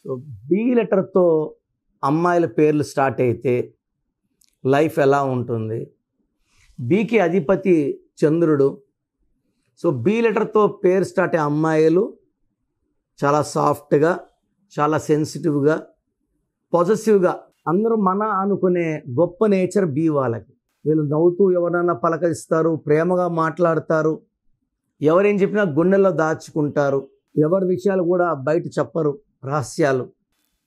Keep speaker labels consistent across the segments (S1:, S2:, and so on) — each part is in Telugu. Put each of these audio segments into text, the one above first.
S1: సో బి లెటర్తో అమ్మాయిల పేర్లు స్టార్ట్ అయితే లైఫ్ ఎలా ఉంటుంది? బికి అధిపతి చంద్రుడు. సో బి లెటర్తో పేరు స్టార్ట్ అయ్యే అమ్మాయిలు చాలా సాఫ్ట్గా, చాలా సెన్సిటివ్గా, పాజిటివ్గా, అందరూ మన అనుకునే గొప్ప నేచర్ బి వాళ్ళకి. వీళ్ళు నవ్వుతూ ఎవరైనా పలకరిస్తారు, ప్రేమగా మాట్లాడతారు, ఎవరేం చెప్పినా గుండెల్లో దాచుకుంటారు, ఎవరి విషయాలు కూడా బయట చెప్పరు, రహస్యాలు.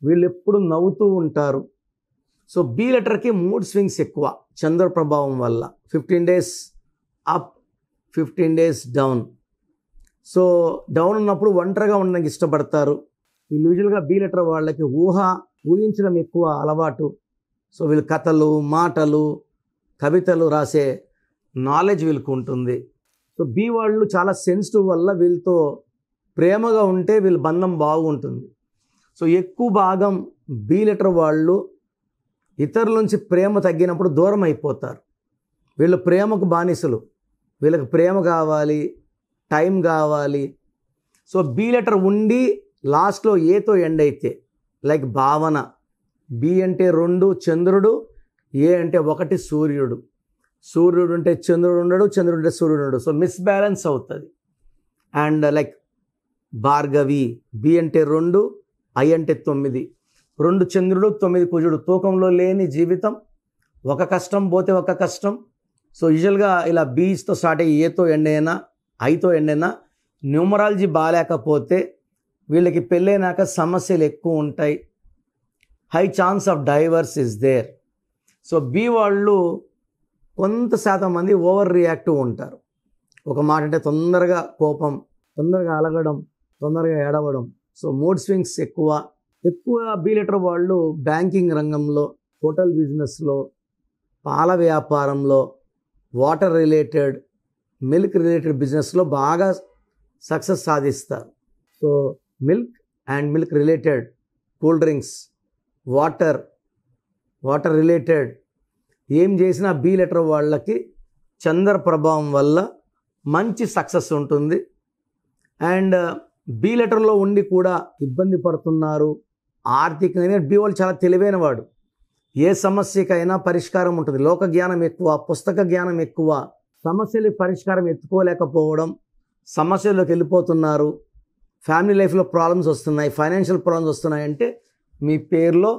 S1: వీళ్ళు ఎప్పుడు నవ్వుతూ ఉంటారు. సో బి లెటర్కి మూడ్ స్వింగ్స్ ఎక్కువ చంద్ర ప్రభావం వల్ల. 15 days up, 15 days down. So down ఉన్నప్పుడు ఒంటరిగా ఉండడానికి ఇష్టపడతారు. వీళ్ళు యూజువల్గా బి లెటర్ వాళ్ళకి ఊహించడం ఎక్కువ అలవాటు. సో వీళ్ళు కథలు, మాటలు, కవితలు రాసే నాలెడ్జ్ వీళ్ళకు ఉంటుంది. సో బి వాళ్ళు చాలా సెన్సిటివ్ వల్ల వీళ్ళతో ప్రేమగా ఉంటే వీళ్ళ బంధం బాగుంటుంది. సో ఎక్కువ భాగం బి లెటర్ వాళ్ళు ఇతరుల నుంచి ప్రేమ తగ్గినప్పుడు దూరం అయిపోతారు. వీళ్ళు ప్రేమకు బానిసలు. వీళ్ళకి ప్రేమ కావాలి, టైం కావాలి. సో బి లెటర్ ఉండి లాస్ట్లో ఏతో ఎండ్ అయితే, లైక్ భావన. బి అంటే 2 చంద్రుడు, ఏ అంటే 1 సూర్యుడు. సూర్యుడు ఉంటే చంద్రుడు ఉండడు, చంద్రుడు ఉంటే సూర్యుడు ఉండడు. సో మిస్బ్యాలెన్స్ అవుతుంది. అండ్ లైక్ భార్గవి, బి అంటే 2, ఐ అంటే 9. 2 చంద్రుడు, 9 కుజుడు. తూకంలో లేని జీవితం, ఒక కష్టం పోతే ఒక కష్టం. సో యూజువల్గా ఇలా బీస్తో స్టార్ట్ అయ్యి ఏతో ఎండ్ అయినా, ఐతో ఎండ్ అయినా, న్యూమరాలజీ బాగాలేకపోతే వీళ్ళకి పెళ్ళైనాక సమస్యలు ఎక్కువ ఉంటాయి. High chance of divorce is there. So బి వాళ్ళు కొంత శాతం మంది ఓవర్ రియాక్టివ్ ఉంటారు. ఒక మాట అంటే తొందరగా కోపం, తొందరగా అలగడం, తొందరగా ఏడవడం. సో మూడ్ స్వింగ్స్ ఎక్కువ బి లెటర్ వాళ్ళు బ్యాంకింగ్ రంగంలో, హోటల్ బిజినెస్లో, పాల వ్యాపారంలో, వాటర్ రిలేటెడ్, మిల్క్ రిలేటెడ్ బిజినెస్లో బాగా సక్సెస్ సాధిస్తారు. So milk and milk related, cool drinks, water related ఏం చేసినా బి లెటర్ వాళ్ళకి చంద్ర ప్రభావం వల్ల మంచి సక్సెస్ ఉంటుంది. అండ్ బి లెటర్లో ఉండి కూడా ఇబ్బంది పడుతున్నారు ఆర్థికంగా. బి వాళ్ళు చాలా తెలివైన వాడు. ఏ సమస్యకైనా పరిష్కారం ఉంటుంది. లోక జ్ఞానం ఎక్కువ, పుస్తక జ్ఞానం ఎక్కువ. సమస్యలు పరిష్కారం ఎత్తుకోలేకపోవడం, సమస్యల్లోకి వెళ్ళిపోతున్నారు, ఫ్యామిలీ లైఫ్లో ప్రాబ్లమ్స్ వస్తున్నాయి, ఫైనాన్షియల్ ప్రాబ్లమ్స్ వస్తున్నాయి అంటే మీ పేరులో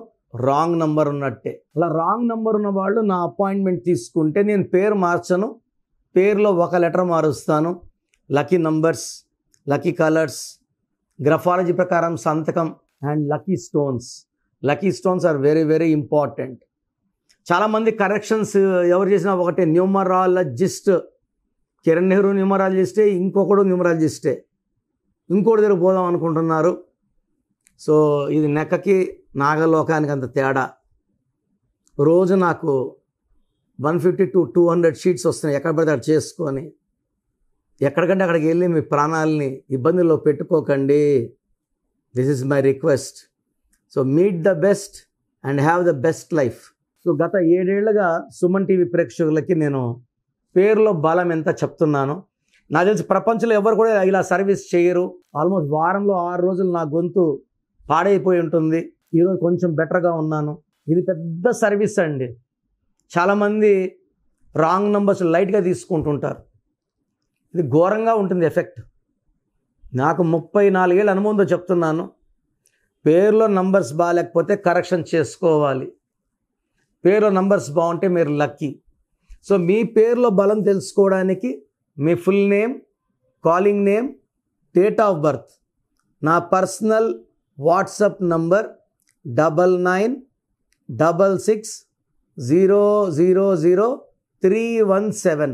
S1: రాంగ్ నంబర్ ఉన్నట్టే. అలా రాంగ్ నంబర్ ఉన్న వాళ్ళు నా అపాయింట్మెంట్ తీసుకుంటే నేను పేరు మార్చను, పేరులో ఒక లెటర్ మారుస్తాను. Lucky numbers, lucky colours, graphology ప్రకారం సంతకం and lucky stones. Lucky stones are very very important. చాలామంది కరెక్షన్స్ ఎవరు చేసినా ఒకటే, న్యూమరాలజిస్ట్, కిరణ్ నెహ్రూ న్యూమరాలజిస్టే, ఇంకొకడు న్యూమరాలజిస్టే, ఇంకోటి దగ్గర పోదాం అనుకుంటున్నారు. సో ఇది నెక్కకి నాగలోకానికి అంత తేడా. రోజు నాకు 150 to 200 షీట్స్ వస్తున్నాయి. ఎక్కడ పడితే అక్కడ చేసుకొని ఎక్కడికంటే అక్కడికి వెళ్ళి మీ ప్రాణాలని ఇబ్బందుల్లో పెట్టుకోకండి. This is my request. So meet the best and have the best life. So గత 7 ఏళ్లుగా సుమన్ టీవీ ప్రేక్షకులకి నేను పేరులో బలం ఎంత చెప్తున్నాను. నాకు తెలిసి ప్రపంచంలో ఎవరు కూడా ఇలా సర్వీస్ చేయరు. ఆల్మోస్ట్ వారంలో 6 రోజులు నా గొంతు పాడైపోయి ఉంటుంది. ఈరోజు కొంచెం బెటర్గా ఉన్నాను. ఇది పెద్ద సర్వీస్ అండి. చాలామంది రాంగ్ నంబర్స్ లైట్గా తీసుకుంటుంటారు. ఇది ఘోరంగా ఉంటుంది ఎఫెక్ట్. నాకు 34 ఏళ్ళ అనుభవంతో చెప్తున్నాను. పేరులో నంబర్స్ బాగాలేకపోతే కరెక్షన్ చేసుకోవాలి. పేరులో నంబర్స్ బాగుంటే మీరు లక్కీ. సో మీ పేరులో బలం తెలుసుకోవడానికి మీ full name, calling name, date of birth, నా personal WhatsApp number 9966000317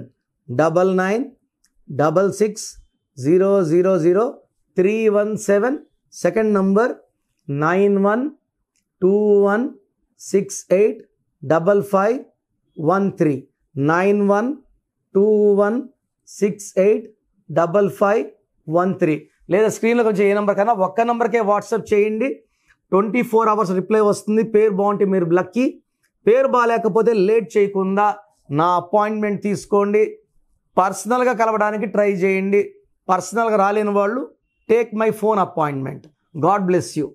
S1: 9966000317. Second number 9121685513 9121685513. లేదా స్క్రీన్లో కొంచెం ఏ నెంబర్ కన్నా ఒక్క నెంబర్కే వాట్సాప్ చేయండి. 24 hours రిప్లై వస్తుంది. పేరు బాగుంటే మీరు లక్కీ. పేరు బాగాలేకపోతే లేట్ చేయకుండా నా అపాయింట్మెంట్ తీసుకోండి. పర్సనల్గా కలవడానికి ట్రై చేయండి. పర్సనల్గా రాలేని వాళ్ళు take my phone appointment. God bless you.